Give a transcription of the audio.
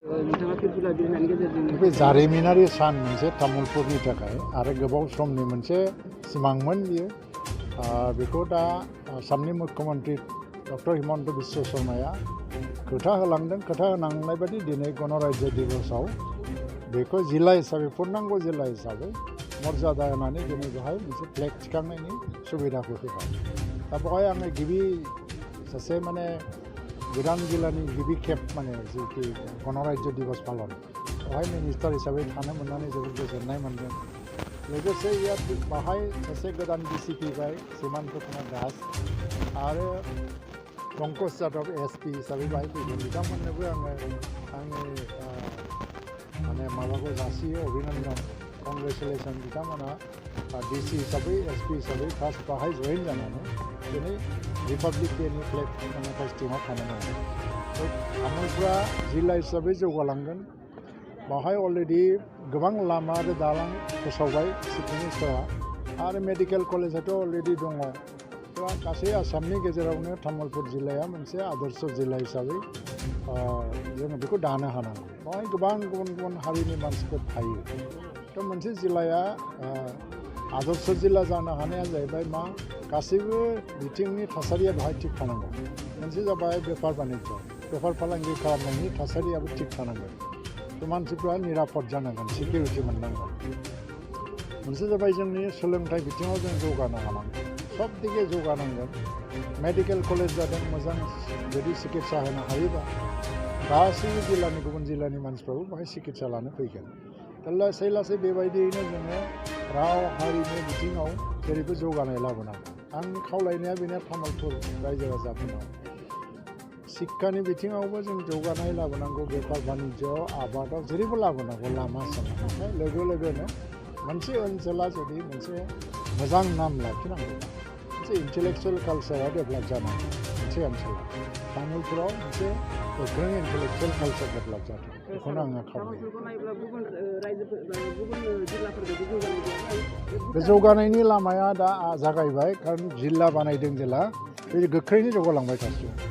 बे जारिमिनारि सान मोनसे तामुलपुरनि थाखाय आरो गोबाव समनि मोनसे सिमांमोन बियो बेखौ दा आसामनि मुख्यमन्त्रि डक्टर हिमन्त बिश्व शर्माया खोथा होलांदों खोथा होनांनाय बायदि दिनै गणराज्य दिबसआव बेखौ जिल्ला हिसाबै पूर्णांग जिल्ला हिसाबै मर्यादा होनानै दिनै बेहाय मोनसे फ्लेग थिखांनायनि सुबिदाखौ होबाय दा बेवहाय आङो गिबि सासे माने गोदान जिल्लानि गिबि खेब माने जितु गणराज्य दिवस पालन बेवहाय मिनिस्टार हिसाबै थानो मोननानै जोबोद गोजोननाय मोनदों लोगोसे इयाव बेवहाय सासे गोदान डिसि फैबाय सीमान्त कुमार दास आरो पंकज जाधव एसपि हिसाबै बाहाय फैदों बिथांमोननोबो आङो आंनि माने माबाखौ जासियो अभिनन्दन कंग्रेचुलेसन बिथांमोना डिसि हिसाबै एसपि हिसाबै फार्स्ट बाहाय जइन जानानै दिनै रिपाब्लिक डेनि फ्लेग माने हस्टिंआव थानो मोनदों तामुलपुरा जिल्ला हिसाबै जौगालांगोन बेवहाय अलरेडि गोबां लामा आरो दालां फोसावबाय चिफ मिनिस्टारा आरो मेडिकेल कलेजआथ' अलरेडि दङ गासै आसामनि गेजेरावनो तामुलपुर जिल्लाया मोनसे आदर्श जिल्ला हिसाबै जोङो बेखौ दानो हानांगौ बेवहाय गोबां गुबुन गुबुन हारिनि मानसिफोर थायो थ' मोनसे जिल्लाया आदर्श जिल्ला जानो हानाया जाहैबाय मा गासैबो बिथिंनि थासारिया बेवहाय थिग थानांगौ मोनसे जाबाय बेफार बानिज्य बेफार फालांगि खालामनायनि थासारियाबो थिग थानांगोन थ' मानसिफ्रा निरापद जानांगोन सिकिउरिटि मोननांगोन मोनसे जाबाय जोंनि सोलोंथाइ बिथिङाव जों जौगानो हानांगोन सब दिगे जौगानांगोन मेडिकेल कलेज जादों मोजां जुदि सिकित्सा होनो हायोबा गासैबो जिल्लानि गुबुन जिल्लानि मानसिफ्राबो बेवहाय सिकित्सा लानो फैगोन दा लासै लासै बेबायदियैनो जोङो राव हारिमु बिथिङाव जेरैबो जौगानाय लाबोनांगौ आंनि खावलायनाया बेनो तामुलपुर रायजो राजाफोरनाव शिक्षानि बिथिङावबो जों जौगानाय लाबोनांगौ बेफार बानिज्यआव आबादाव जेरैबो लाबोनांगौ लामा सामा ओमफ्राय लोगो लोगोनो मोनसे ओनसोला जुदि मोनसे मोजां नाम लाखिनांगौ मोनसे इन्टेलेक्चुवेल कालचारा डेभेलप जानांगौ मोनसे ओनसोलाव तामुलपुराव मोनसे गोख्रों इन्टेलेक्चुवेल कालचार डेभेलप जादों बेखौनो आङो खावलायो बे जौगानायनि लामाया दा जागायबाय खारन जिल्ला बानायदों जेला बे गोख्रैनो जौगालांबाय थासिगोन